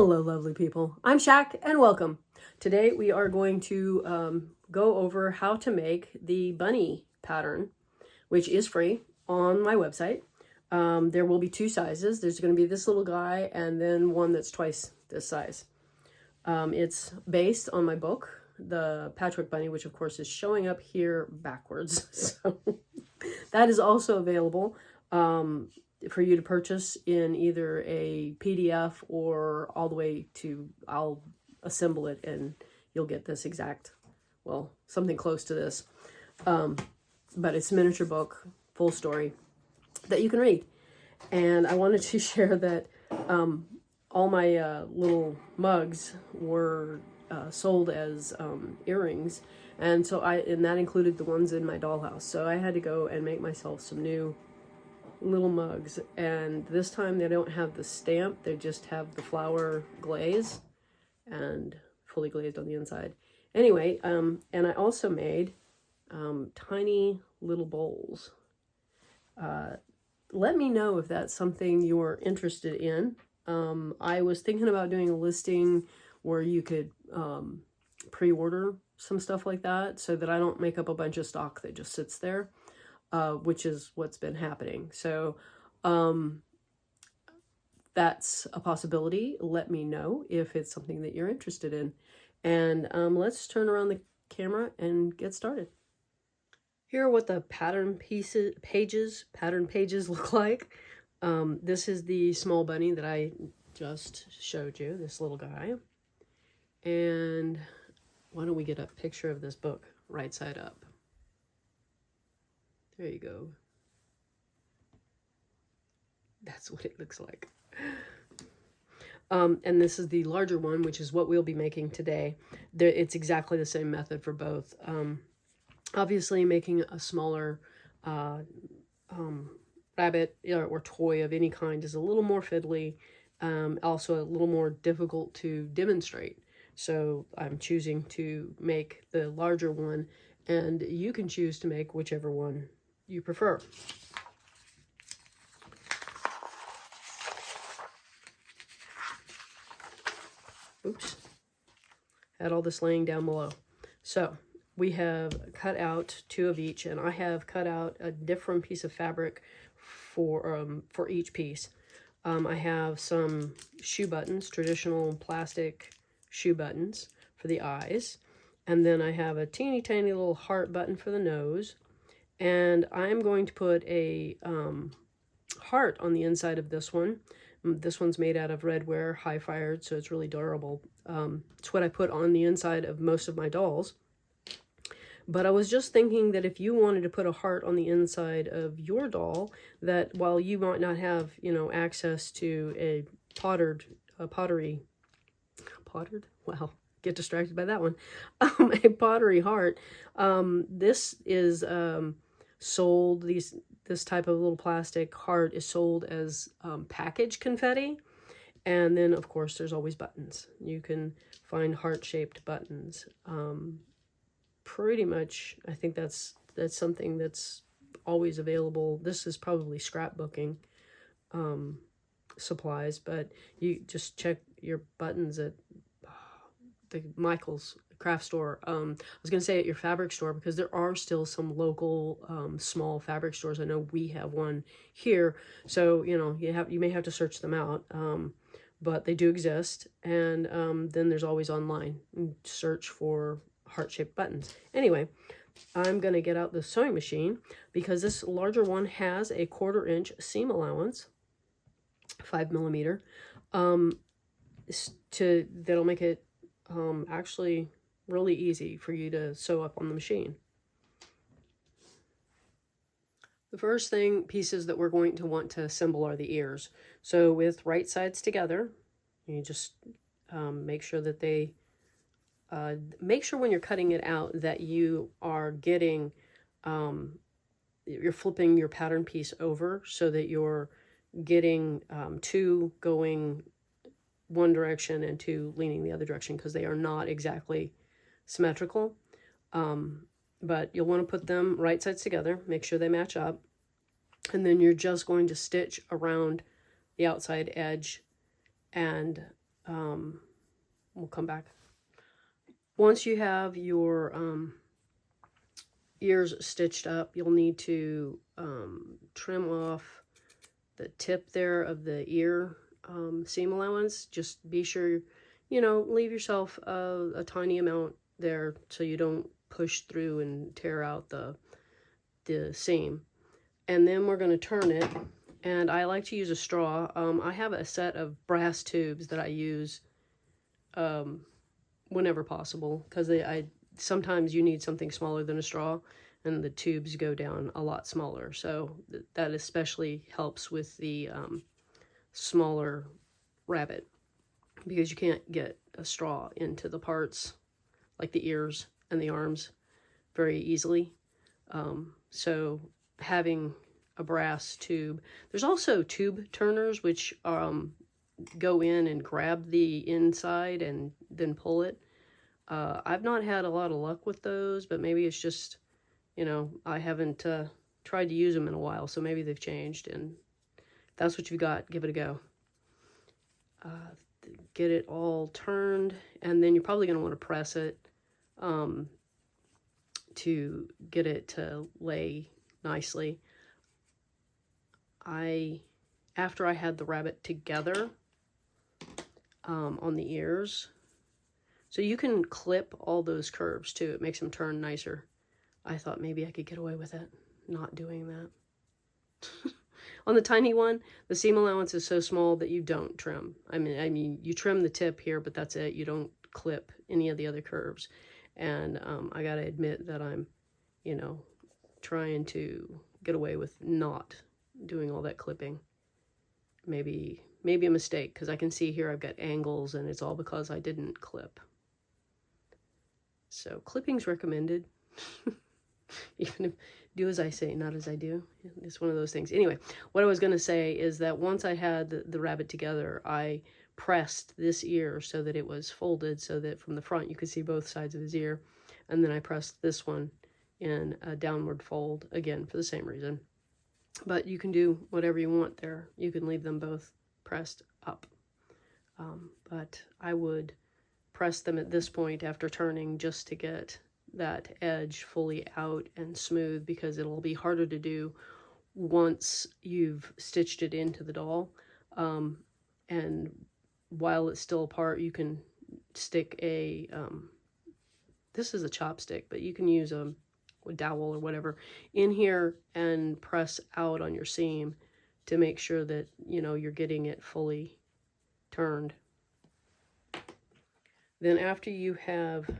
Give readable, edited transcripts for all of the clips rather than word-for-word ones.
Hello, lovely people. I'm Shaq, and welcome. Today we are going to go over how to make the bunny pattern, which is free on my website. There will be two sizes. There's going to be this little guy and then one that's twice this size. It's based on my book, The Patchwork Bunny, which of course is showing up here backwards. So that is also available for you to purchase in either a PDF or all the way to, I'll assemble it and you'll get this exact, well, something close to this. But it's a miniature book, full story, that you can read. And I wanted to share that all my little mugs were sold as earrings. And so and that included the ones in my dollhouse. So I had to go and make myself some new little mugs, and this time they don't have the stamp, they just have the flower glaze and fully glazed on the inside. Anyway, and I also made tiny little bowls. Let me know if that's something you're interested in. I was thinking about doing a listing where you could pre-order some stuff like that so that I don't make up a bunch of stock that just sits there. Which is what's been happening. So that's a possibility. Let me know if it's something that you're interested in. And let's turn around the camera and get started. Here are what the pattern pages look like. This is the small bunny that I just showed you, this little guy. And why don't we get a picture of this book right side up? There you go. That's what it looks like. And this is the larger one, which is what we'll be making today. It's exactly the same method for both. Obviously, making a smaller rabbit or toy of any kind is a little more fiddly, also a little more difficult to demonstrate. So I'm choosing to make the larger one, and you can choose to make whichever one you prefer. Oops, had all this laying down below. So we have cut out two of each, and I have cut out a different piece of fabric for each piece. I have some shoe buttons, traditional plastic shoe buttons for the eyes, and then I have a teeny tiny little heart button for the nose. And I'm going to put a heart on the inside of this one. This one's made out of red ware, high fired, so it's really durable. It's what I put on the inside of most of my dolls. But I was just thinking that if you wanted to put a heart on the inside of your doll, that while you might not have, access to a pottery, wow, get distracted by that one, a pottery heart, this is sold, this type of little plastic heart is sold as package confetti. And then of course there's always buttons. You can find heart-shaped buttons. Pretty much I think that's something that's always available. This is probably scrapbooking supplies, but you just check your buttons at the Michael's craft store. I was going to say at your fabric store, because there are still some local small fabric stores. I know we have one here, so you may have to search them out, but they do exist. And then there's always online, search for heart-shaped buttons. Anyway, I'm going to get out the sewing machine because this larger one has a 1/4 inch seam allowance, 5mm. That'll make it actually really easy for you to sew up on the machine. The first pieces that we're going to want to assemble are the ears. So with right sides together, you just make sure that they, make sure when you're cutting it out that you are getting, you're flipping your pattern piece over so that you're getting two going one direction and two leaning the other direction, because they are not exactly symmetrical. But you'll want to put them right sides together, make sure they match up, and then you're just going to stitch around the outside edge and We'll come back. Once you have your ears stitched up, you'll need to trim off the tip there of the ear seam allowance. Just be sure, you know, leave yourself a tiny amount there so you don't push through and tear out the seam. And then we're going to turn it, and I like to use a straw. I have a set of brass tubes that I use whenever possible, because sometimes you need something smaller than a straw, and the tubes go down a lot smaller. So that especially helps with the smaller rabbit, because you can't get a straw into the parts like the ears and the arms very easily. So having a brass tube. There's also tube turners, which go in and grab the inside and then pull it. I've not had a lot of luck with those, but maybe it's just, you know, I haven't tried to use them in a while, so maybe they've changed. And if that's what you've got, give it a go. Get it all turned, and then you're probably going to want to press it to get it to lay nicely. After I had the rabbit together on the ears, so you can clip all those curves too. It makes them turn nicer. I thought maybe I could get away with it, not doing that. On the tiny one, the seam allowance is so small that you don't trim. I mean, you trim the tip here, but that's it. You don't clip any of the other curves. And I gotta admit that I'm, you know, trying to get away with not doing all that clipping. Maybe a mistake, because I can see here I've got angles, and it's all because I didn't clip. So clipping's recommended. Even if do as I say, not as I do. It's one of those things. Anyway, what I was going to say is that once I had the rabbit together, I pressed this ear so that it was folded, so that from the front you could see both sides of his ear. And then I pressed this one in a downward fold, again, for the same reason. But you can do whatever you want there. You can leave them both pressed up. But I would press them at this point after turning, just to get that edge fully out and smooth, because it'll be harder to do once you've stitched it into the doll. And while it's still apart, you can stick a, this is a chopstick, but you can use a dowel or whatever in here and press out on your seam to make sure that, you know, you're getting it fully turned. Then after you have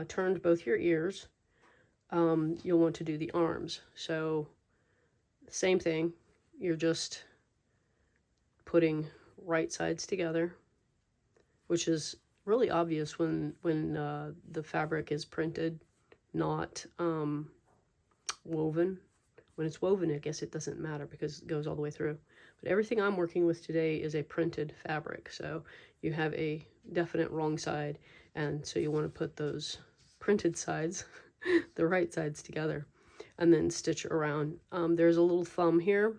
turned both your ears, you'll want to do the arms. So same thing, you're just putting right sides together, which is really obvious when the fabric is printed, not woven. When it's woven, I guess it doesn't matter because it goes all the way through. But everything I'm working with today is a printed fabric, so you have a definite wrong side, and so you want to put those printed sides, the right sides, together, and then stitch around. There's a little thumb here.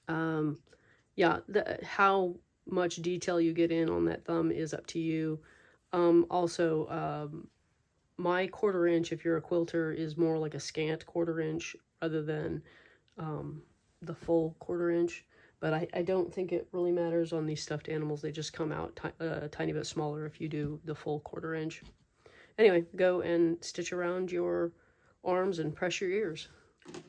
Yeah, how much detail you get in on that thumb is up to you. Also, my 1/4 inch, if you're a quilter, is more like a scant 1/4 inch rather than the full 1/4 inch. But I don't think it really matters on these stuffed animals. They just come out a tiny bit smaller if you do the full 1/4 inch. Anyway, go and stitch around your arms and press your ears.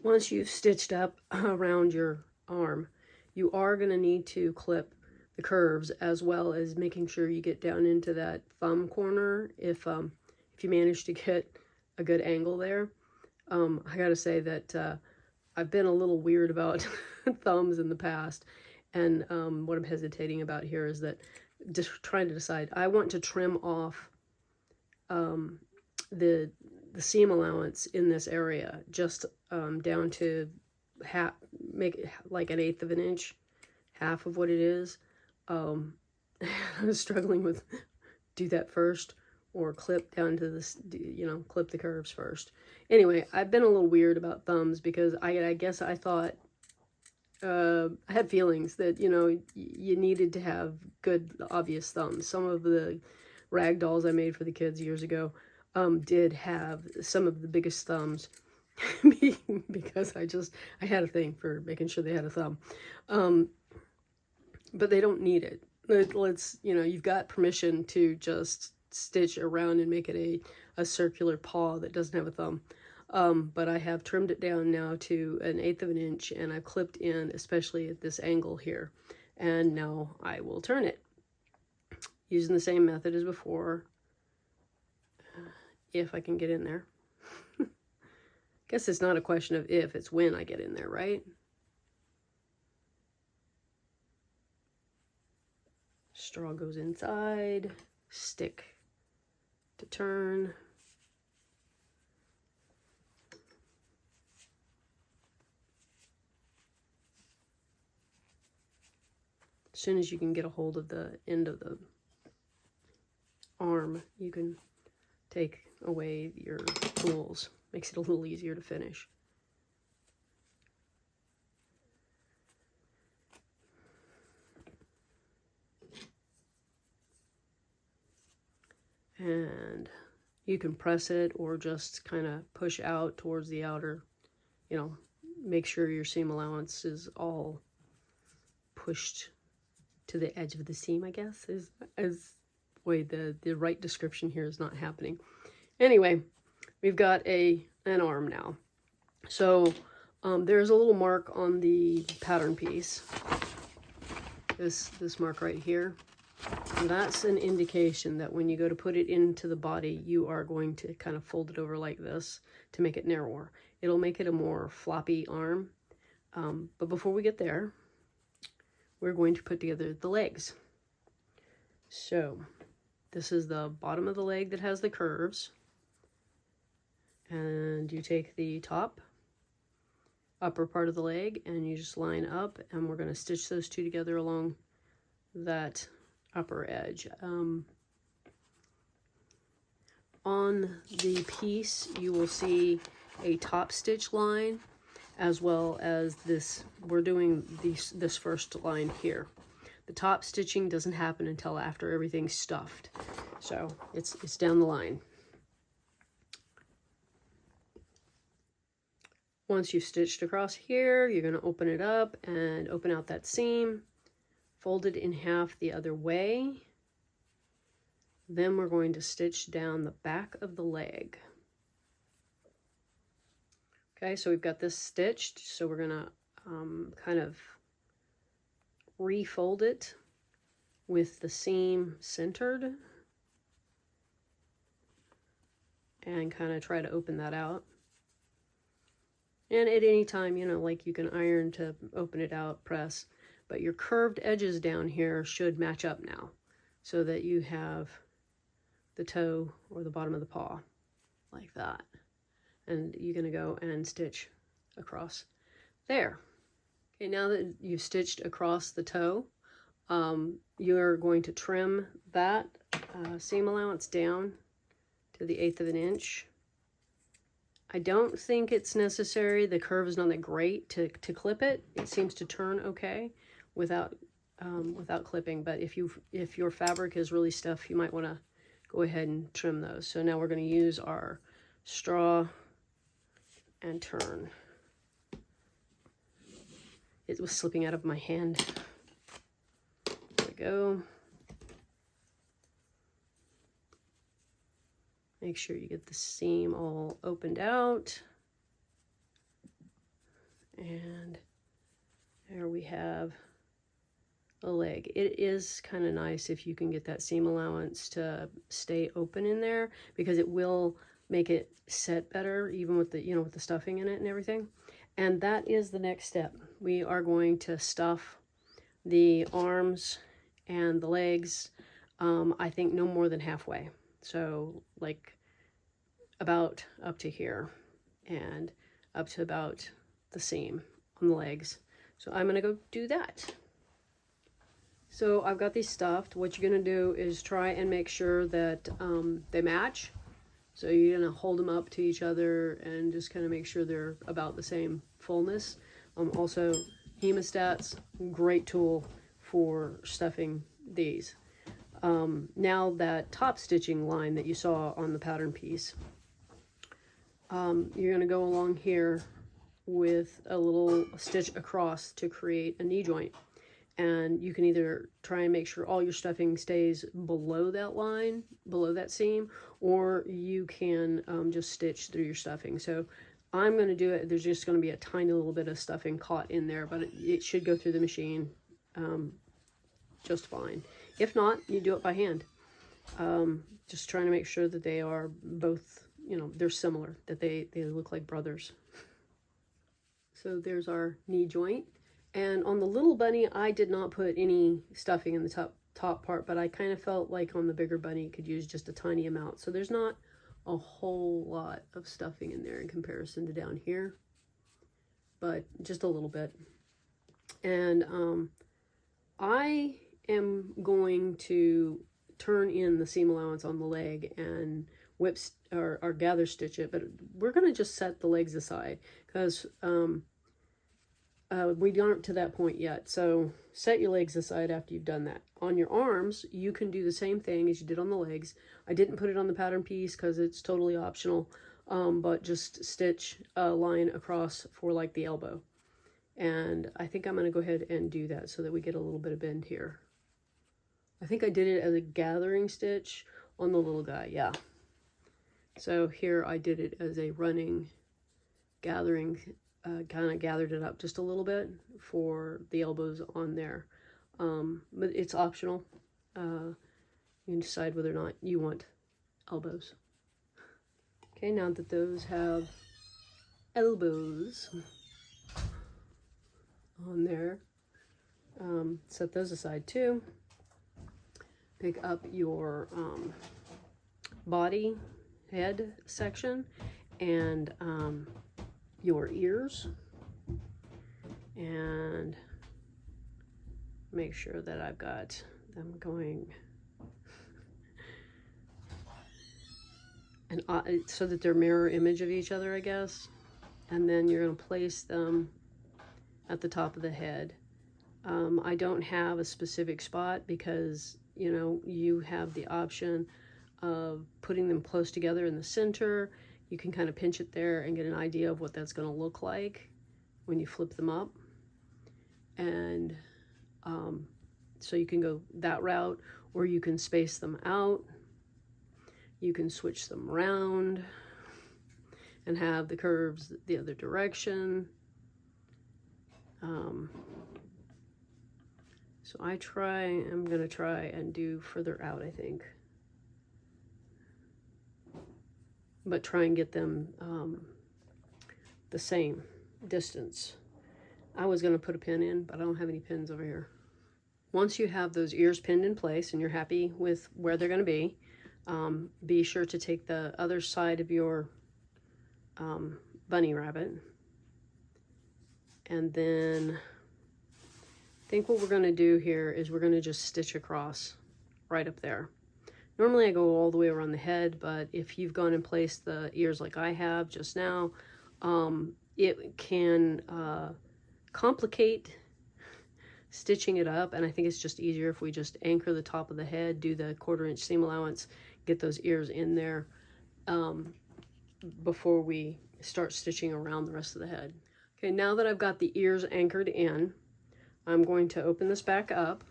Once you've stitched up around your arm, you are going to need to clip the curves, as well as making sure you get down into that thumb corner if you manage to get a good angle there. I gotta say that I've been a little weird about thumbs in the past, and what I'm hesitating about here is that just trying to decide. I want to trim off the seam allowance in this area, just down to half, make it like 1/8 of an inch, half of what it is. I was struggling with do that first or clip down to this, you know, clip the curves first. Anyway, I've been a little weird about thumbs because I guess I thought I had feelings that, you know, you needed to have good, obvious thumbs. Some of the rag dolls I made for the kids years ago did have some of the biggest thumbs because I had a thing for making sure they had a thumb. But they don't need it. Let's, you know, you've got permission to just stitch around and make it a circular paw that doesn't have a thumb. But I have trimmed it down now to 1/8 of an inch, and I've clipped in, especially at this angle here. And now I will turn it using the same method as before, if I can get in there. Guess it's not a question of if, it's when I get in there, right? Straw goes inside, stick to turn. As soon as you can get a hold of the end of the arm, you can take away your tools. Makes it a little easier to finish. And you can press it or just kind of push out towards the outer, you know, make sure your seam allowance is all pushed to the edge of the seam, I guess, is way the right description here is not happening. Anyway, we've got an arm now. So there's a little mark on the pattern piece. This mark right here. And that's an indication that when you go to put it into the body, you are going to kind of fold it over like this to make it narrower. It'll make it a more floppy arm. But before we get there, we're going to put together the legs. So this is the bottom of the leg that has the curves. And you take the upper part of the leg, and you just line up, and we're going to stitch those two together along that upper edge. On the piece, you will see a top stitch line, as well as this. We're doing this first line here. The top stitching doesn't happen until after everything's stuffed, so it's down the line. Once you've stitched across here, you're going to open it up and open out that seam, fold it in half the other way. Then we're going to stitch down the back of the leg. Okay, so we've got this stitched, so we're going to kind of refold it with the seam centered and kind of try to open that out. And at any time, you know, like you can iron to open it out, press, but your curved edges down here should match up now so that you have the toe or the bottom of the paw like that. And you're going to go and stitch across there. Okay, now that you've stitched across the toe, you're going to trim that seam allowance down to the 1/8 of an inch. I don't think it's necessary. The curve is not that great to clip it. It seems to turn okay without clipping. But if your fabric is really stiff, you might want to go ahead and trim those. So now we're going to use our straw and turn. It was slipping out of my hand. There we go. Make sure you get the seam all opened out. And there we have a leg. It is kind of nice if you can get that seam allowance to stay open in there, because it will make it set better, even with the, you know, with the stuffing in it and everything. And that is the next step. We are going to stuff the arms and the legs, I think no more than halfway. So like about up to here and up to about the seam on the legs. So I'm gonna go do that. So I've got these stuffed. What you're gonna do is try and make sure that they match. So you're gonna hold them up to each other and just kind of make sure they're about the same fullness. Also hemostats, great tool for stuffing these. Now that top stitching line that you saw on the pattern piece, you're going to go along here with a little stitch across to create a knee joint. And you can either try and make sure all your stuffing stays below that line, below that seam, or you can just stitch through your stuffing. So I'm going to do it. There's just going to be a tiny little bit of stuffing caught in there, but it should go through the machine just fine. If not, you do it by hand. Just trying to make sure that they are both, you know, they're similar, that they look like brothers. So there's our knee joint. And on the little bunny, I did not put any stuffing in the top part, but I kind of felt like on the bigger bunny, you could use just a tiny amount. So there's not a whole lot of stuffing in there in comparison to down here, but just a little bit. And I am going to turn in the seam allowance on the leg and whip or gather stitch it, but we're going to just set the legs aside because we aren't to that point yet. So set your legs aside after you've done that. On your arms, you can do the same thing as you did on the legs. I didn't put it on the pattern piece because it's totally optional, but just stitch a line across for like the elbow. And I think I'm going to go ahead and do that so that we get a little bit of bend here. I think I did it as a gathering stitch on the little guy, yeah. So here I did it as a running, gathering, kind of gathered it up just a little bit for the elbows on there. But it's optional. You can decide whether or not you want elbows. Okay, now that those have elbows on there, set those aside too. Pick up your body, head section, and your ears, and make sure that I've got them going and so that they're mirror image of each other, I guess. And then you're going to place them at the top of the head. I don't have a specific spot because, you know, you have the option of putting them close together in the center. You can kind of pinch it there and get an idea of what that's going to look like when you flip them up. And so you can go that route, or you can space them out. You can switch them around and have the curves the other direction. So I'm going to try and do further out, I think. But try and get them the same distance. I was going to put a pin in, but I don't have any pins over here. Once you have those ears pinned in place and you're happy with where they're going to be sure to take the other side of your bunny rabbit. And then I think what we're going to do here is we're going to just stitch across right up there. Normally I go all the way around the head, but if you've gone and placed the ears like I have just now, it can complicate stitching it up, and I think it's just easier if we just anchor the top of the head, do the 1/4 inch seam allowance, get those ears in there before we start stitching around the rest of the head. Okay, now that I've got the ears anchored in, I'm going to open this back up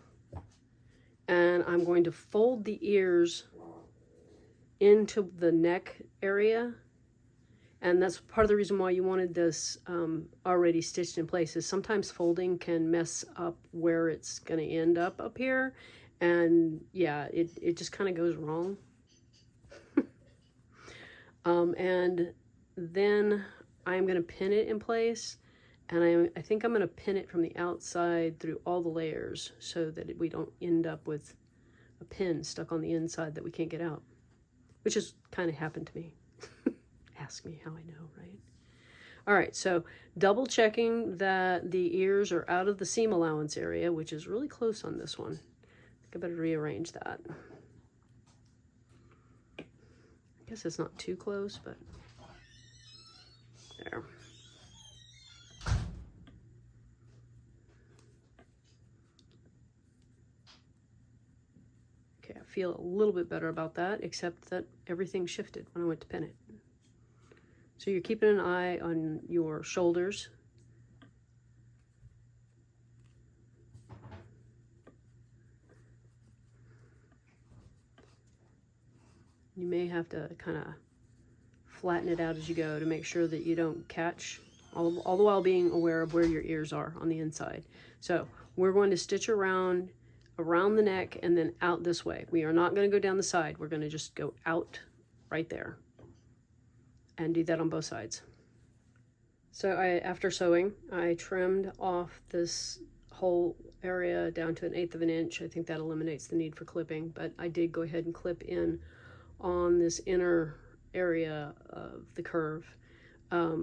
and I'm going to fold the ears into the neck area. And that's part of the reason why you wanted this already stitched in place, is sometimes folding can mess up where it's going to end up here. And yeah, it just kind of goes wrong. And then I'm going to pin it in place. And I think I'm going to pin it from the outside through all the layers so that we don't end up with a pin stuck on the inside that we can't get out, which has kind of happened to me. Ask me how I know, right? All right, so double checking that the ears are out of the seam allowance area, which is really close on this one. I think I better rearrange that. I guess it's not too close, but there. Okay, I feel a little bit better about that, except that everything shifted when I went to pin it. So you're keeping an eye on your shoulders. You may have to kind of flatten it out as you go to make sure that you don't catch, all the while being aware of where your ears are on the inside. So we're going to stitch around the neck and then out this way. We are not going to go down the side. We're going to just go out right there and do that on both sides. So after sewing, I trimmed off this whole area down to 1/8 of an inch. I think that eliminates the need for clipping, but I did go ahead and clip in on this inner area of the curve. I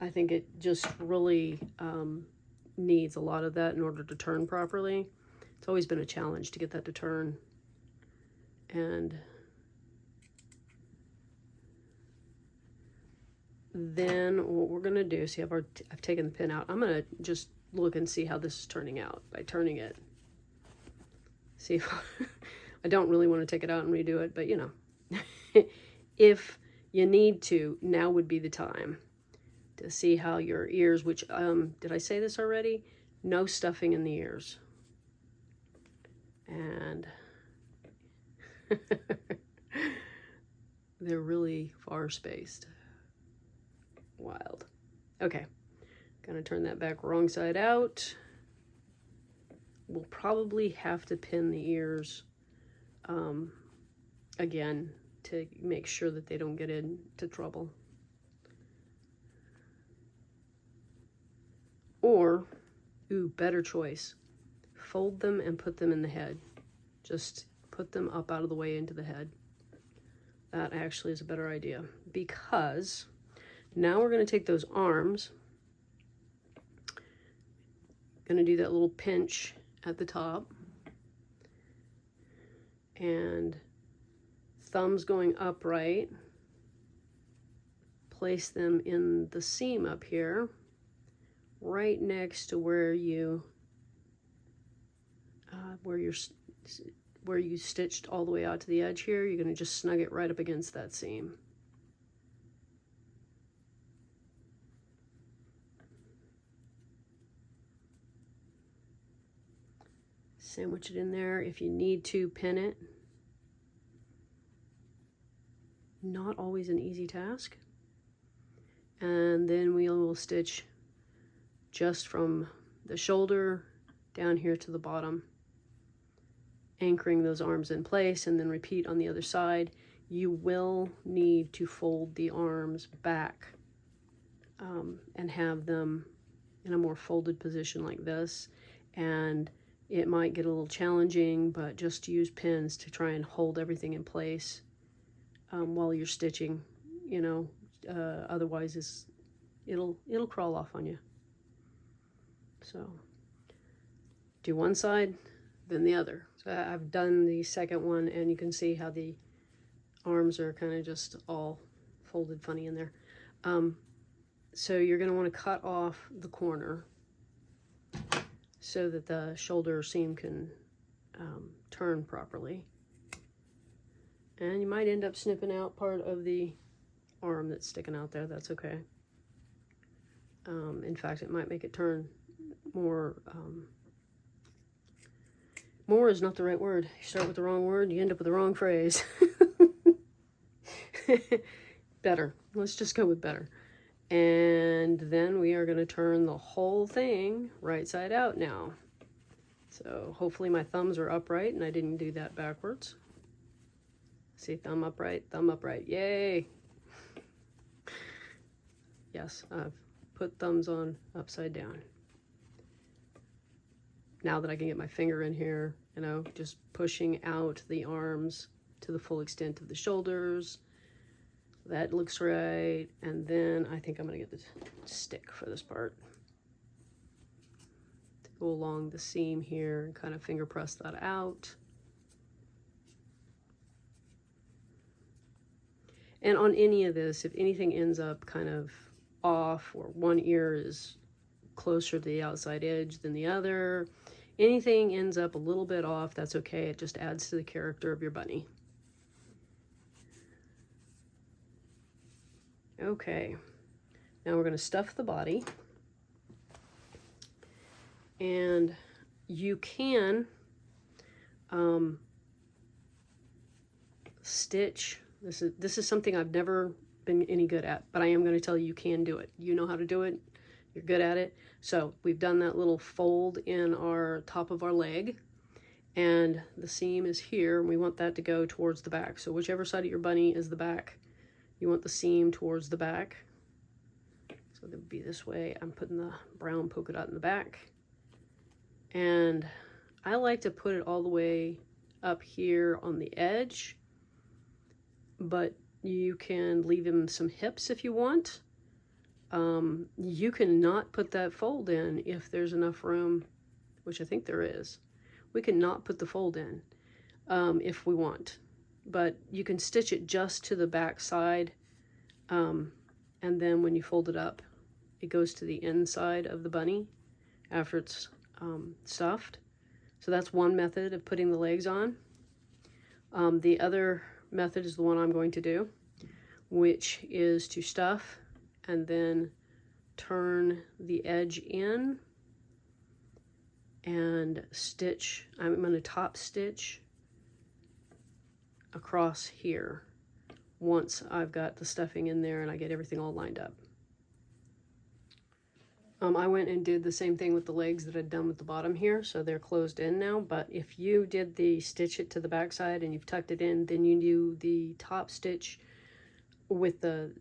think it just really needs a lot of that in order to turn properly. It's always been a challenge to get that to turn. And then what we're gonna do, see, I've taken the pin out. I'm gonna just look and see how this is turning out by turning it. See if I don't really want to take it out and redo it, but you know, if you need to, now would be the time to see how your ears, which, did I say this already? No stuffing in the ears. And they're really far spaced. Wild. Okay, gonna turn that back wrong side out. We'll probably have to pin the ears again to make sure that they don't get into trouble. Or, ooh, better choice, fold them and put them in the head. Just put them up out of the way into the head. That actually is a better idea, because now we're going to take those arms, going to do that little pinch at the top, and thumbs going upright, place them in the seam up here, right next to where you stitched all the way out to the edge here. You're going to just snug it right up against that seam. Sandwich it in there. If you need to, pin it. Not always an easy task. And then we will stitch just from the shoulder down here to the bottom, anchoring those arms in place, and then repeat on the other side. You will need to fold the arms back and have them in a more folded position like this. And it might get a little challenging, but just use pins to try and hold everything in place while you're stitching, you know. Otherwise it'll crawl off on you. So do one side, then the other. So I've done the second one, and you can see how the arms are kind of just all folded funny in there. So you're going to want to cut off the corner so that the shoulder seam can turn properly. And you might end up snipping out part of the arm that's sticking out there. That's okay. In fact, it might make it turn more. More is not the right word. You start with the wrong word, you end up with the wrong phrase. Better. Let's just go with better. And then we are going to turn the whole thing right side out now. So hopefully my thumbs are upright and I didn't do that backwards. See, thumb upright, yay! Yes, I've put thumbs on upside down. Now that I can get my finger in here, you know, just pushing out the arms to the full extent of the shoulders. That looks right. And then I think I'm going to get the stick for this part to go along the seam here and kind of finger press that out. And on any of this, if anything ends up kind of off, or one ear is closer to the outside edge than the other, anything ends up a little bit off, that's okay. It just adds to the character of your bunny. Okay, now we're going to stuff the body. And you can stitch. This is something I've never been any good at, but I am going to tell you, you can do it. You know how to do it. You're good at it. So we've done that little fold in our top of our leg, and the seam is here, and we want that to go towards the back. So whichever side of your bunny is the back, you want the seam towards the back. So that would be this way. I'm putting the brown polka dot in the back. And I like to put it all the way up here on the edge, but you can leave him some hips if you want. You can not put that fold in if there's enough room, which I think there is. We can not put the fold in if we want, but you can stitch it just to the back side, and then when you fold it up, it goes to the inside of the bunny after it's stuffed. So that's one method of putting the legs on. The other method is the one I'm going to do, which is to stuff and then turn the edge in and stitch. I'm going to top stitch across here once I've got the stuffing in there and I get everything all lined up. I went and did the same thing with the legs that I'd done with the bottom here, so they're closed in now. But if you did the stitch it to the back side and you've tucked it in, then you do the top stitch with the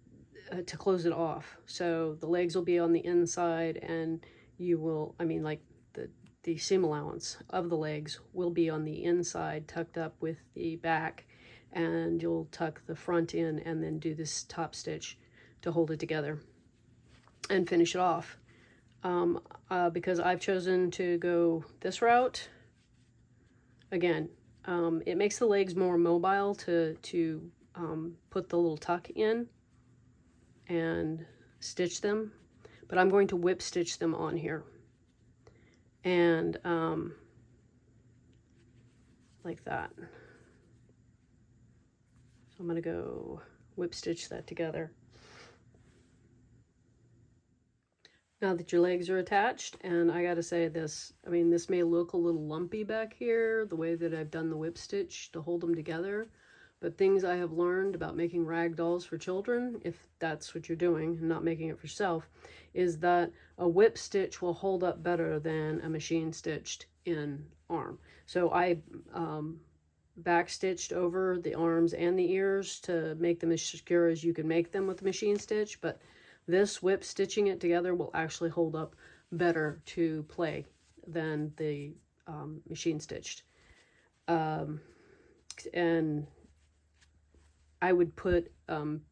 to close it off. So the legs will be on the inside, and you will, like the seam allowance of the legs will be on the inside, tucked up with the back, and you'll tuck the front in and then do this top stitch to hold it together and finish it off. Because I've chosen to go this route, again, it makes the legs more mobile to put the little tuck in and stitch them, but I'm going to whip stitch them on here, and like that. So I'm going to go whip stitch that together. Now that your legs are attached, and I gotta say this, this may look a little lumpy back here, the way that I've done the whip stitch to hold them together, but things I have learned about making rag dolls for children, if that's what you're doing and not making it for yourself, is that a whip stitch will hold up better than a machine stitched in arm. So I back stitched over the arms and the ears to make them as secure as you can make them with a machine stitch, but this whip stitching it together will actually hold up better to play than the machine stitched. And I would put,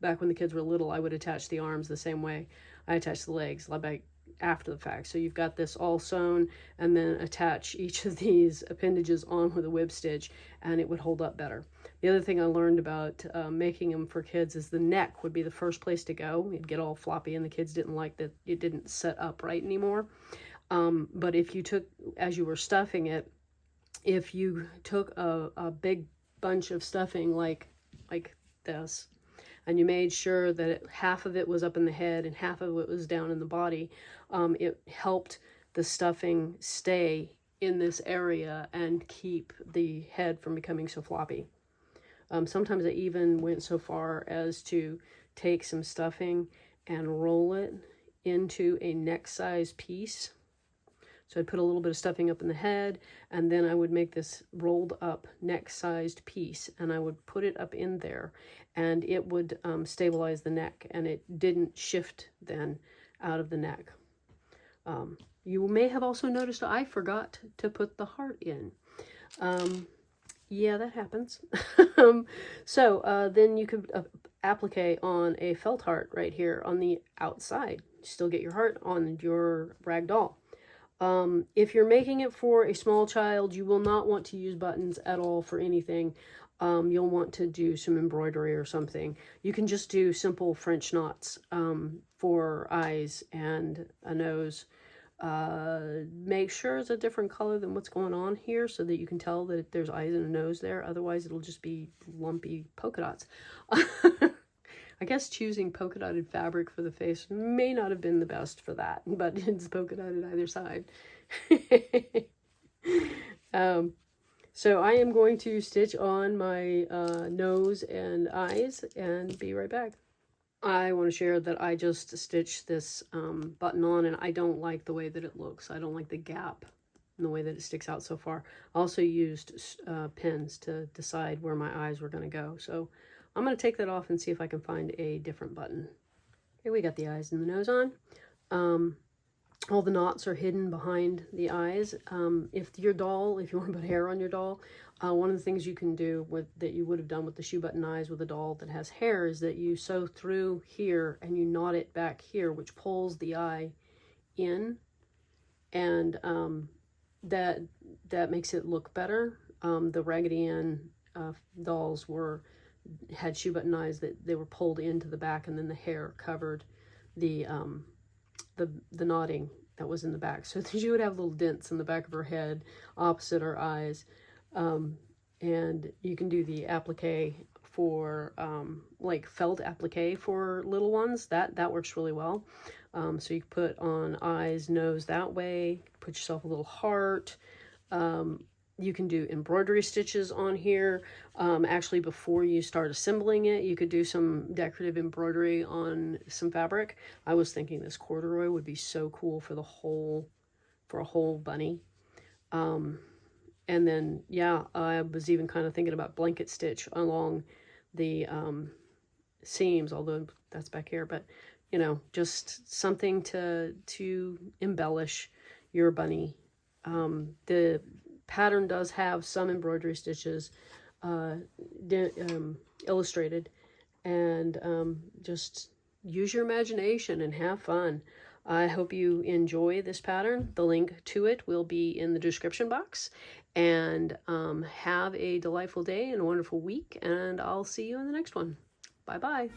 back when the kids were little, I would attach the arms the same way I attach the legs, like after the fact. So you've got this all sewn, and then attach each of these appendages on with a whip stitch, and it would hold up better. The other thing I learned about making them for kids is the neck would be the first place to go. It'd get all floppy, and the kids didn't like that it didn't set up right anymore. But if you took, as you were stuffing it, if you took a big bunch of stuffing like this, and you made sure that half of it was up in the head and half of it was down in the body, it helped the stuffing stay in this area and keep the head from becoming so floppy. Sometimes I even went so far as to take some stuffing and roll it into a neck size piece. So I'd put a little bit of stuffing up in the head, and then I would make this rolled up neck sized piece, and I would put it up in there, and it would stabilize the neck, and it didn't shift then out of the neck. You may have also noticed I forgot to put the heart in. Yeah, that happens. So then you could applique on a felt heart right here on the outside. Still get your heart on your rag doll. If you're making it for a small child, you will not want to use buttons at all for anything. You'll want to do some embroidery or something. You can just do simple French knots for eyes and a nose. Make sure it's a different color than what's going on here so that you can tell that there's eyes and a nose there. Otherwise, it'll just be lumpy polka dots. I guess choosing polka dotted fabric for the face may not have been the best for that, but it's polka dotted either side. So I am going to stitch on my nose and eyes and be right back. I want to share that I just stitched this button on, and I don't like the way that it looks. I don't like the gap and the way that it sticks out so far. I also used pins to decide where my eyes were going to go. So I'm going to take that off and see if I can find a different button. Okay, we got the eyes and the nose on. All the knots are hidden behind the eyes. If you want to put hair on your doll, one of the things you can do that you would have done with the shoe button eyes with a doll that has hair is that you sew through here and you knot it back here, which pulls the eye in, and that makes it look better. The Raggedy Ann dolls had shoe button eyes that they were pulled into the back, and then the hair covered the knotting that was in the back, so that you would have little dents in the back of her head opposite her eyes. And you can do the applique for like felt applique for little ones. That works really well. So you can put on eyes, nose that way, put yourself a little heart. You can do embroidery stitches on here. Actually, before you start assembling it, you could do some decorative embroidery on some fabric. I was thinking this corduroy would be so cool for a whole bunny. And then, yeah, I was even kind of thinking about blanket stitch along the seams, although that's back here. But, you know, just something to embellish your bunny. The pattern does have some embroidery stitches illustrated, and just use your imagination and have fun. I hope you enjoy this pattern. The link to it will be in the description box. And have a delightful day and a wonderful week, and I'll see you in the next one. Bye-bye.